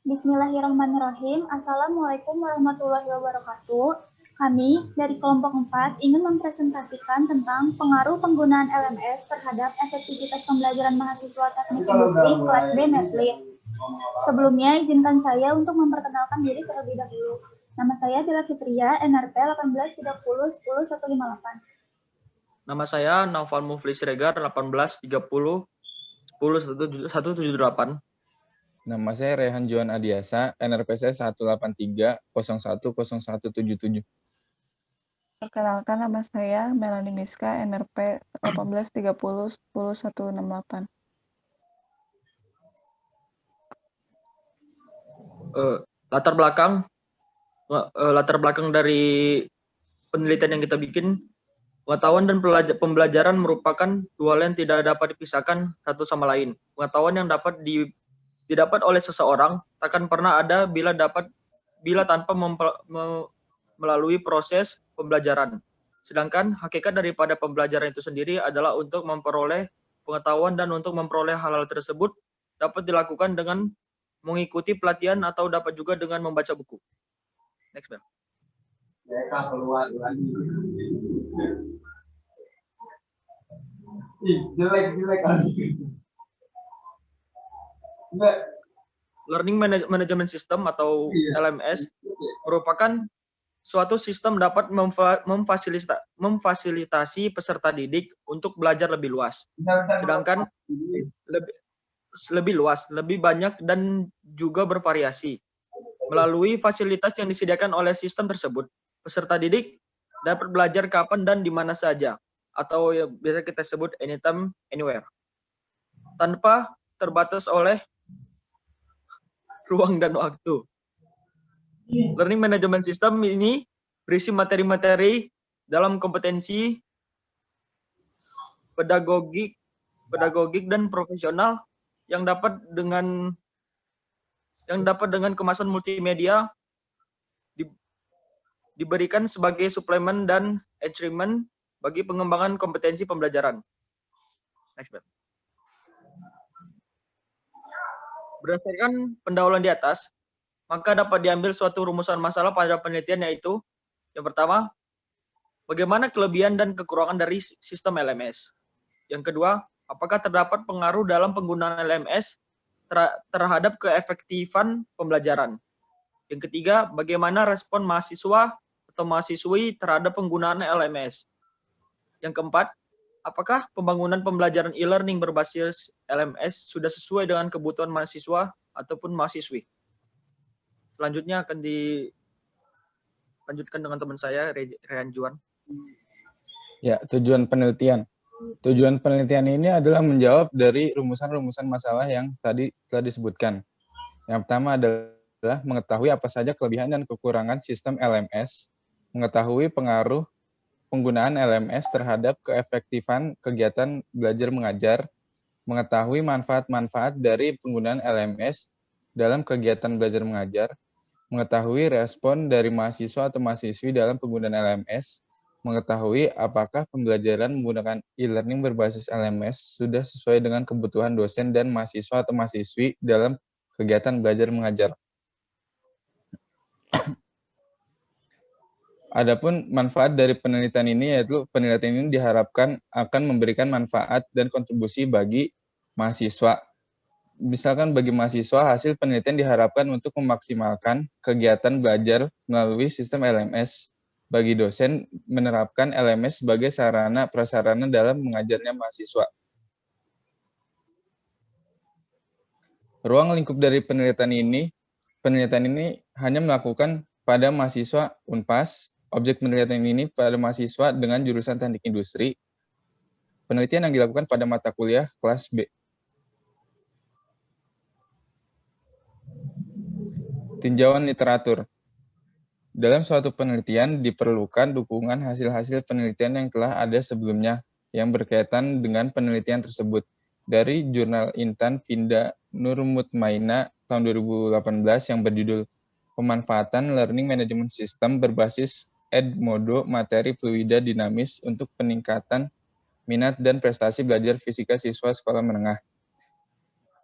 Bismillahirrahmanirrahim. Assalamualaikum warahmatullahi wabarakatuh. Kami dari kelompok 4 ingin mempresentasikan tentang pengaruh penggunaan LMS terhadap efektivitas pembelajaran mahasiswa teknik industri kelas B Netlit. Sebelumnya, izinkan saya untuk memperkenalkan diri terlebih dahulu. Nama saya Bella Fitria, NRP 1830 10158. Nama saya Naufal Mufli Siregar, 1830 10178. Nama saya Rehan Johan Adiasa, NRP saya 183 010177. Perkenalkan, nama saya Melanie Miska, NRP 1830 10168. Latar belakang dari penelitian yang kita bikin, pengetahuan dan pembelajaran merupakan dua hal yang tidak dapat dipisahkan satu sama lain. Pengetahuan yang didapat oleh seseorang takkan pernah ada bila tanpa melalui proses pembelajaran. Sedangkan hakikat daripada pembelajaran itu sendiri adalah untuk memperoleh pengetahuan, dan untuk memperoleh hal-hal tersebut dapat dilakukan dengan mengikuti pelatihan atau dapat juga dengan membaca buku. Next, Bel. Learning Management System atau LMS merupakan suatu sistem dapat memfasilitasi peserta didik untuk belajar lebih luas. Sedangkan lebih banyak dan juga bervariasi. Melalui fasilitas yang disediakan oleh sistem tersebut, peserta didik dapat belajar kapan dan di mana saja, atau yang biasa kita sebut anytime, anywhere, tanpa terbatas oleh ruang dan waktu. Learning Management System ini berisi materi-materi dalam kompetensi pedagogik dan profesional yang dapat dengan kemasan multimedia diberikan sebagai suplemen dan enrichment bagi pengembangan kompetensi pembelajaran. Next, Bel. Berdasarkan pendahuluan di atas, maka dapat diambil suatu rumusan masalah pada penelitian, yaitu yang pertama, bagaimana kelebihan dan kekurangan dari sistem LMS. Yang kedua, apakah terdapat pengaruh dalam penggunaan LMS terhadap keefektifan pembelajaran. Yang ketiga, bagaimana respon mahasiswa atau mahasiswi terhadap penggunaan LMS. Yang keempat, apakah pembangunan pembelajaran e-learning berbasis LMS sudah sesuai dengan kebutuhan mahasiswa ataupun mahasiswi. Selanjutnya akan dilanjutkan dengan teman saya, Rehan Juan. Ya, tujuan penelitian. Tujuan penelitian ini adalah menjawab dari rumusan-rumusan masalah yang tadi telah disebutkan. Yang pertama adalah mengetahui apa saja kelebihan dan kekurangan sistem LMS, mengetahui pengaruh penggunaan LMS terhadap keefektifan kegiatan belajar mengajar, mengetahui manfaat-manfaat dari penggunaan LMS dalam kegiatan belajar mengajar, mengetahui respon dari mahasiswa atau mahasiswi dalam penggunaan LMS, mengetahui apakah pembelajaran menggunakan e-learning berbasis LMS sudah sesuai dengan kebutuhan dosen dan mahasiswa atau mahasiswi dalam kegiatan belajar mengajar. Adapun manfaat dari penelitian ini, yaitu penelitian ini diharapkan akan memberikan manfaat dan kontribusi bagi mahasiswa. Misalkan bagi mahasiswa, hasil penelitian diharapkan untuk memaksimalkan kegiatan belajar melalui sistem LMS. Bagi dosen, menerapkan LMS sebagai sarana-prasarana dalam mengajarnya mahasiswa. Ruang lingkup dari penelitian ini hanya melakukan pada mahasiswa Unpas. Objek penelitian ini pada mahasiswa dengan jurusan teknik industri. Penelitian yang dilakukan pada mata kuliah kelas B. Tinjauan literatur. Dalam suatu penelitian diperlukan dukungan hasil-hasil penelitian yang telah ada sebelumnya yang berkaitan dengan penelitian tersebut. Dari jurnal Intan Finda Nur Mutmaina tahun 2018 yang berjudul Pemanfaatan Learning Management System berbasis Edmodo Materi Fluida Dinamis untuk Peningkatan Minat dan Prestasi Belajar Fisika Siswa Sekolah Menengah.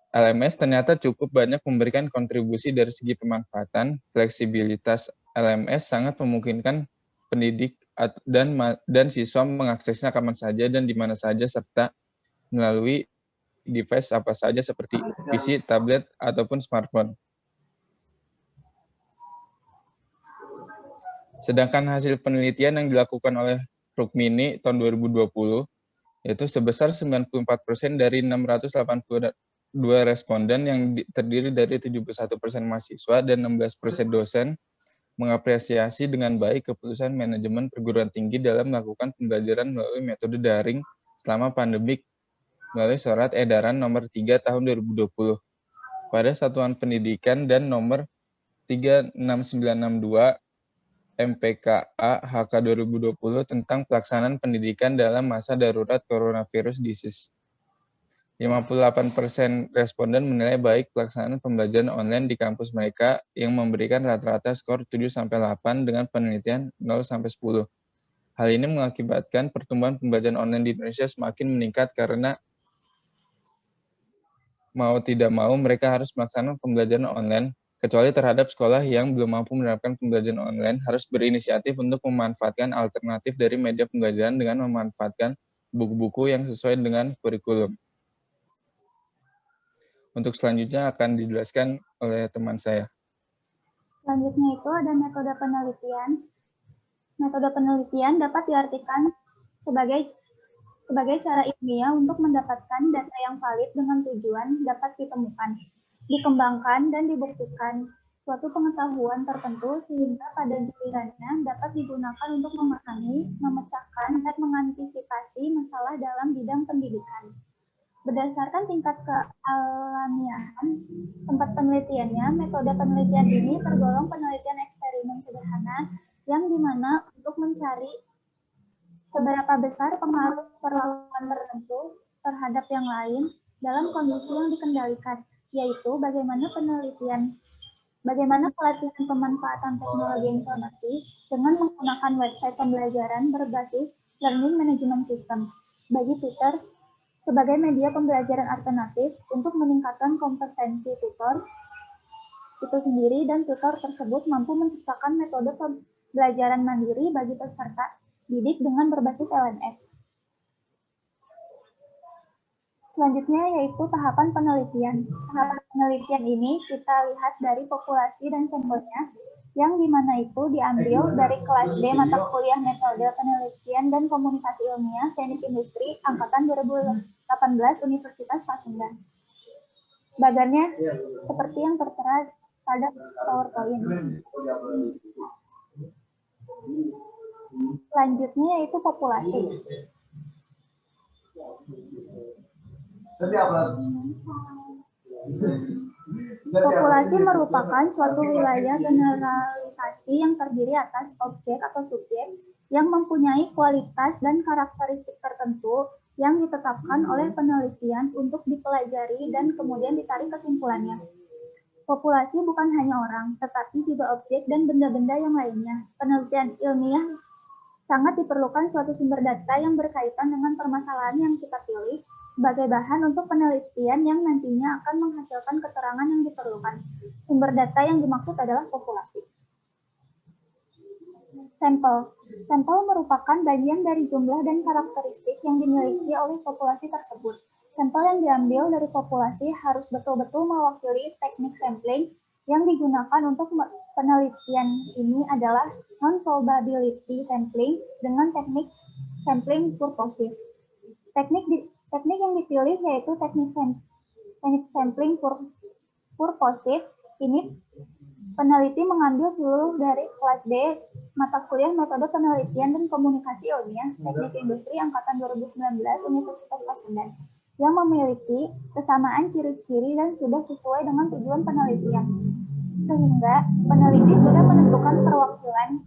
LMS ternyata cukup banyak memberikan kontribusi dari segi pemanfaatan. Fleksibilitas LMS sangat memungkinkan pendidik dan siswa mengaksesnya kapan saja dan di mana saja serta melalui device apa saja seperti PC, tablet, ataupun smartphone. Sedangkan hasil penelitian yang dilakukan oleh Rukmini tahun 2020 yaitu sebesar 94% dari 682 responden yang terdiri dari 71% mahasiswa dan 16% dosen mengapresiasi dengan baik keputusan manajemen perguruan tinggi dalam melakukan pembelajaran melalui metode daring selama pandemik melalui surat edaran nomor 3 tahun 2020 pada Satuan Pendidikan dan nomor 36962 MPKA HK 2020 tentang pelaksanaan pendidikan dalam masa darurat coronavirus disease. 58% responden menilai baik pelaksanaan pembelajaran online di kampus mereka yang memberikan rata-rata skor 7-8 dengan penelitian 0-10. Hal ini mengakibatkan pertumbuhan pembelajaran online di Indonesia semakin meningkat karena mau tidak mau mereka harus melaksanakan pembelajaran online, kecuali terhadap sekolah yang belum mampu menerapkan pembelajaran online harus berinisiatif untuk memanfaatkan alternatif dari media pembelajaran dengan memanfaatkan buku-buku yang sesuai dengan kurikulum. Untuk selanjutnya akan dijelaskan oleh teman saya. Selanjutnya itu ada metode penelitian. Metode penelitian dapat diartikan sebagai cara ilmiah untuk mendapatkan data yang valid dengan tujuan dapat ditemukan, dikembangkan, dan dibuktikan suatu pengetahuan tertentu sehingga pada gilirannya dapat digunakan untuk memahami, memecahkan, dan mengantisipasi masalah dalam bidang pendidikan. Berdasarkan tingkat kealamiahan tempat penelitiannya, metode penelitian ini tergolong penelitian eksperimen sederhana yang dimana untuk mencari seberapa besar pengaruh perlakuan tertentu terhadap yang lain dalam kondisi yang dikendalikan, yaitu bagaimana pelatihan pemanfaatan teknologi informasi dengan menggunakan website pembelajaran berbasis Learning Management System bagi tutor sebagai media pembelajaran alternatif untuk meningkatkan kompetensi tutor itu sendiri dan tutor tersebut mampu menciptakan metode pembelajaran mandiri bagi peserta didik dengan berbasis LMS. Selanjutnya yaitu tahapan penelitian. Tahapan penelitian ini kita lihat dari populasi dan sampelnya yang dimana itu diambil dari kelas D mata kuliah metode penelitian dan komunikasi ilmiah teknik industri angkatan 2018 Universitas Pasundan. Bagannya seperti yang tertera pada PowerPoint. Selanjutnya yaitu populasi. Populasi merupakan suatu wilayah generalisasi yang terdiri atas objek atau subjek yang mempunyai kualitas dan karakteristik tertentu yang ditetapkan oleh penelitian untuk dipelajari dan kemudian ditarik kesimpulannya. Populasi bukan hanya orang, tetapi juga objek dan benda-benda yang lainnya. Penelitian ilmiah sangat diperlukan suatu sumber data yang berkaitan dengan permasalahan yang kita pilih sebagai bahan untuk penelitian yang nantinya akan menghasilkan keterangan yang diperlukan. Sumber data yang dimaksud adalah populasi. Sampel. Sampel merupakan bagian dari jumlah dan karakteristik yang dimiliki oleh populasi tersebut. Sampel yang diambil dari populasi harus betul-betul mewakili teknik sampling yang digunakan untuk penelitian ini adalah non-probability sampling dengan teknik sampling purposive. Teknik yang dipilih yaitu teknik sampling purposive. Ini peneliti mengambil seluruh dari kelas D mata kuliah metode penelitian dan komunikasi ilmiah teknik industri angkatan 2019 Universitas Pasundan yang memiliki kesamaan ciri-ciri dan sudah sesuai dengan tujuan penelitian. Sehingga peneliti sudah menentukan perwakilan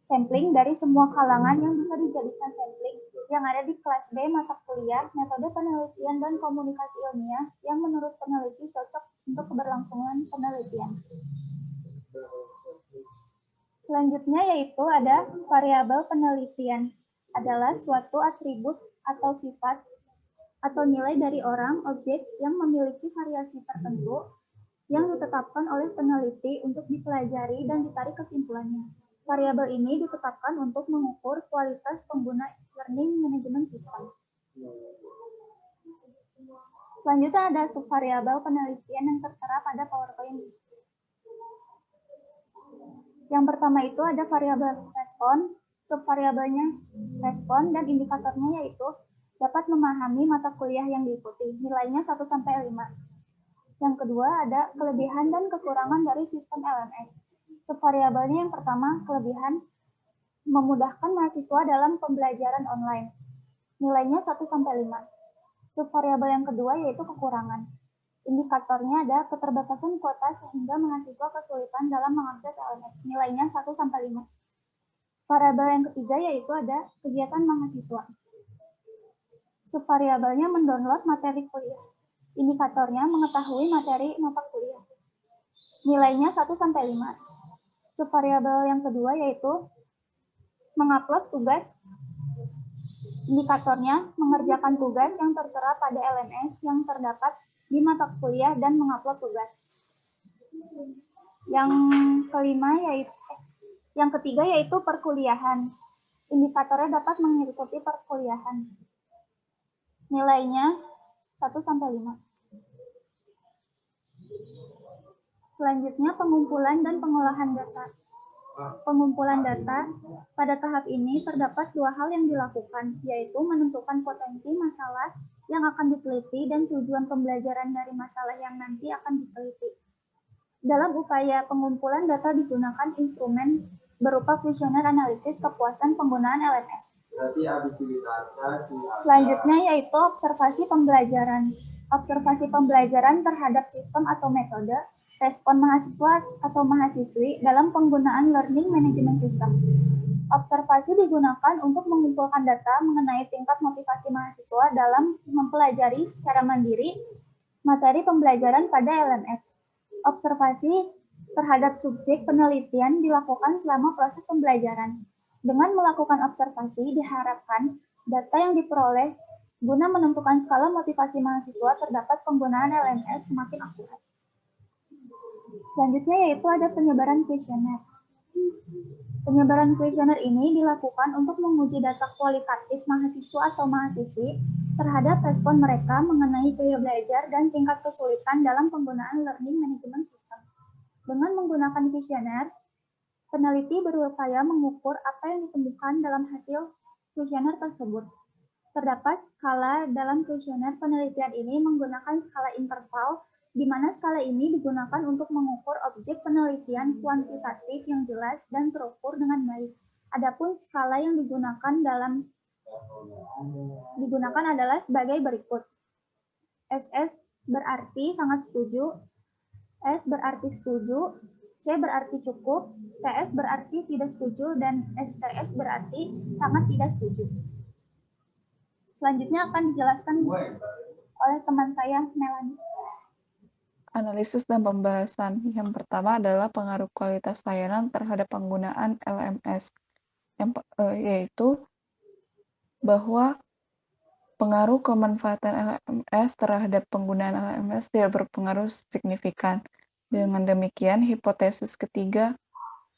sampling dari semua kalangan yang bisa dijadikan sampling yang ada di kelas B mata kuliah metode penelitian dan komunikasi ilmiah yang menurut peneliti cocok untuk keberlangsungan penelitian. Selanjutnya yaitu ada variabel penelitian adalah suatu atribut atau sifat atau nilai dari orang objek yang memiliki variasi tertentu yang ditetapkan oleh peneliti untuk dipelajari dan ditarik kesimpulannya. Variabel ini ditetapkan untuk mengukur kualitas pengguna learning management system. Selanjutnya ada subvariabel penelitian yang tertera pada PowerPoint. Yang pertama itu ada variabel respon, subvariabelnya respon, dan indikatornya yaitu dapat memahami mata kuliah yang diikuti, nilainya 1-5. Yang kedua ada kelebihan dan kekurangan dari sistem LMS. Subvariabelnya yang pertama, kelebihan, memudahkan mahasiswa dalam pembelajaran online, nilainya 1-5. Subvariabel yang kedua yaitu kekurangan. Indikatornya ada keterbatasan kuota sehingga mahasiswa kesulitan dalam mengakses LMS, nilainya 1-5. Variabel yang ketiga yaitu ada kegiatan mahasiswa. Subvariabelnya mendownload materi kuliah. Indikatornya mengetahui materi mata kuliah, nilainya 1-5. Subvariabel yang kedua yaitu mengupload tugas. Indikatornya mengerjakan tugas yang tertera pada LMS yang terdapat di mata kuliah dan mengupload tugas. Yang ketiga yaitu perkuliahan. Indikatornya dapat mengikuti perkuliahan. Nilainya 1-5. Selanjutnya pengumpulan dan pengolahan data. Pengumpulan data pada tahap ini terdapat dua hal yang dilakukan, yaitu menentukan potensi masalah yang akan diteliti dan tujuan pembelajaran dari masalah yang nanti akan diteliti. Dalam upaya pengumpulan data digunakan instrumen berupa kuesioner analisis kepuasan penggunaan LMS. Selanjutnya yaitu observasi pembelajaran. Observasi pembelajaran terhadap sistem atau metode respon mahasiswa atau mahasiswi dalam penggunaan learning management system. Observasi digunakan untuk mengumpulkan data mengenai tingkat motivasi mahasiswa dalam mempelajari secara mandiri materi pembelajaran pada LMS. Observasi terhadap subjek penelitian dilakukan selama proses pembelajaran. Dengan melakukan observasi, diharapkan data yang diperoleh guna menentukan skala motivasi mahasiswa terdapat penggunaan LMS semakin akurat. Selanjutnya yaitu ada penyebaran kuesioner. Penyebaran kuesioner ini dilakukan untuk menguji data kualitatif mahasiswa atau mahasiswi terhadap respon mereka mengenai gaya belajar dan tingkat kesulitan dalam penggunaan learning management system. Dengan menggunakan kuesioner, peneliti berupaya mengukur apa yang ditemukan dalam hasil kuesioner tersebut. Terdapat skala dalam kuesioner penelitian ini menggunakan skala interval, di mana skala ini digunakan untuk mengukur objek penelitian kuantitatif yang jelas dan terukur dengan baik. Adapun skala yang digunakan adalah sebagai berikut. SS berarti sangat setuju, S berarti setuju, C berarti cukup, TS berarti tidak setuju, dan STS berarti sangat tidak setuju. Selanjutnya akan dijelaskan oleh teman saya, Melanie. Analisis dan pembahasan. Yang pertama adalah pengaruh kualitas layanan terhadap penggunaan LMS, yaitu bahwa pengaruh kemanfaatan LMS terhadap penggunaan LMS tidak berpengaruh signifikan. Dengan demikian, hipotesis ketiga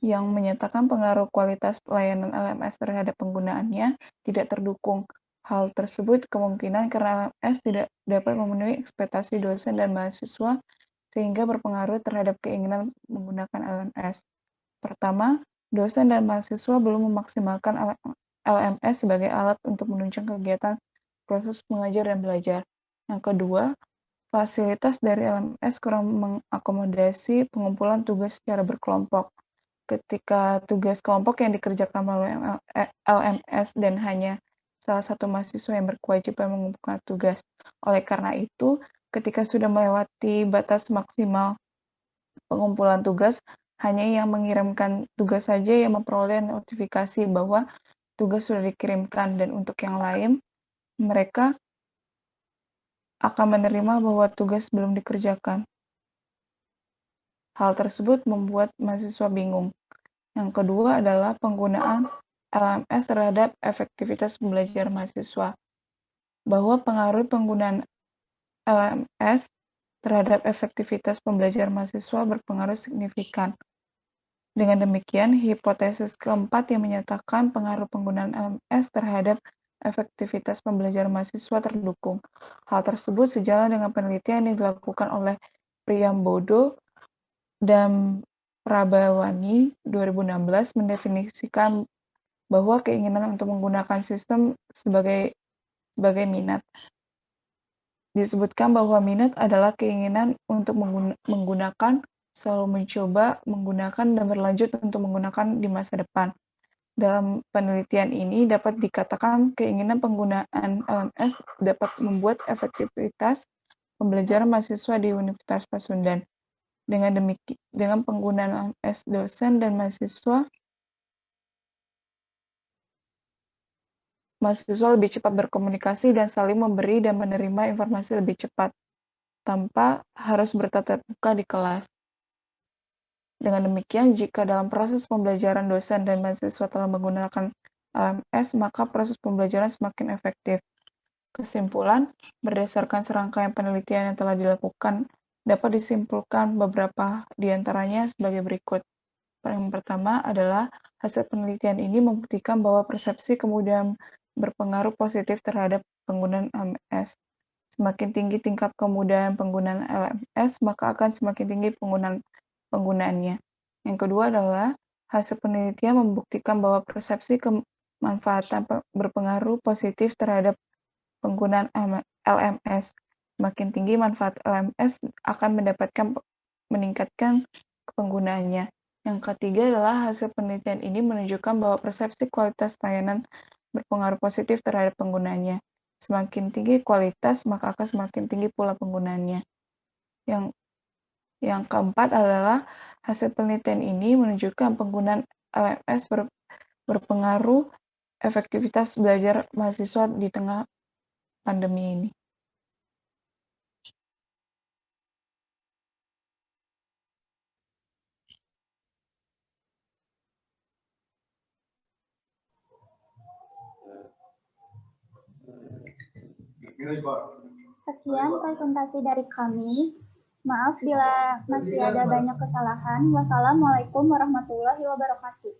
yang menyatakan pengaruh kualitas layanan LMS terhadap penggunaannya tidak terdukung. Hal tersebut kemungkinan karena LMS tidak dapat memenuhi ekspektasi dosen dan mahasiswa sehingga berpengaruh terhadap keinginan menggunakan LMS. Pertama, dosen dan mahasiswa belum memaksimalkan LMS sebagai alat untuk menunjang kegiatan proses mengajar dan belajar. Yang kedua, fasilitas dari LMS kurang mengakomodasi pengumpulan tugas secara berkelompok. Ketika tugas kelompok yang dikerjakan melalui LMS dan hanya salah satu mahasiswa yang berkewajiban mengumpulkan tugas. Oleh karena itu, ketika sudah melewati batas maksimal pengumpulan tugas, hanya yang mengirimkan tugas saja yang memperoleh notifikasi bahwa tugas sudah dikirimkan, dan untuk yang lain, mereka akan menerima bahwa tugas belum dikerjakan. Hal tersebut membuat mahasiswa bingung. Yang kedua adalah penggunaan LMS terhadap efektivitas pembelajaran mahasiswa. bahwa pengaruh penggunaan LMS terhadap efektivitas pembelajaran mahasiswa berpengaruh signifikan. Dengan demikian, hipotesis keempat yang menyatakan pengaruh penggunaan LMS terhadap efektivitas pembelajaran mahasiswa terdukung. Hal tersebut sejalan dengan penelitian yang dilakukan oleh Priyambodo dan Prabhawani 2016 mendefinisikan bahwa keinginan untuk menggunakan sistem sebagai minat. Disebutkan bahwa minat adalah keinginan untuk menggunakan, selalu mencoba, menggunakan, dan berlanjut untuk menggunakan di masa depan. Dalam penelitian ini dapat dikatakan keinginan penggunaan LMS dapat membuat efektivitas pembelajaran mahasiswa di Universitas Pasundan. Dengan penggunaan LMS, dosen dan mahasiswa lebih cepat berkomunikasi dan saling memberi dan menerima informasi lebih cepat, tanpa harus bertatap muka di kelas. Dengan demikian, jika dalam proses pembelajaran dosen dan mahasiswa telah menggunakan LMS, maka proses pembelajaran semakin efektif. Kesimpulan, berdasarkan serangkaian penelitian yang telah dilakukan, dapat disimpulkan beberapa di antaranya sebagai berikut. Yang pertama adalah hasil penelitian ini membuktikan bahwa persepsi kemudahan berpengaruh positif terhadap penggunaan LMS. Semakin tinggi tingkat kemudahan penggunaan LMS, maka akan semakin tinggi penggunaannya. Yang kedua adalah hasil penelitian membuktikan bahwa persepsi kemanfaatan berpengaruh positif terhadap penggunaan LMS. Semakin tinggi manfaat LMS akan meningkatkan penggunaannya. Yang ketiga adalah hasil penelitian ini menunjukkan bahwa persepsi kualitas layanan berpengaruh positif terhadap penggunaannya. Semakin tinggi kualitas, maka akan semakin tinggi pula penggunaannya. Yang keempat adalah hasil penelitian ini menunjukkan penggunaan LMS berpengaruh efektivitas belajar mahasiswa di tengah pandemi ini. Sekian presentasi dari kami. Maaf bila masih ada banyak kesalahan. Wassalamualaikum warahmatullahi wabarakatuh.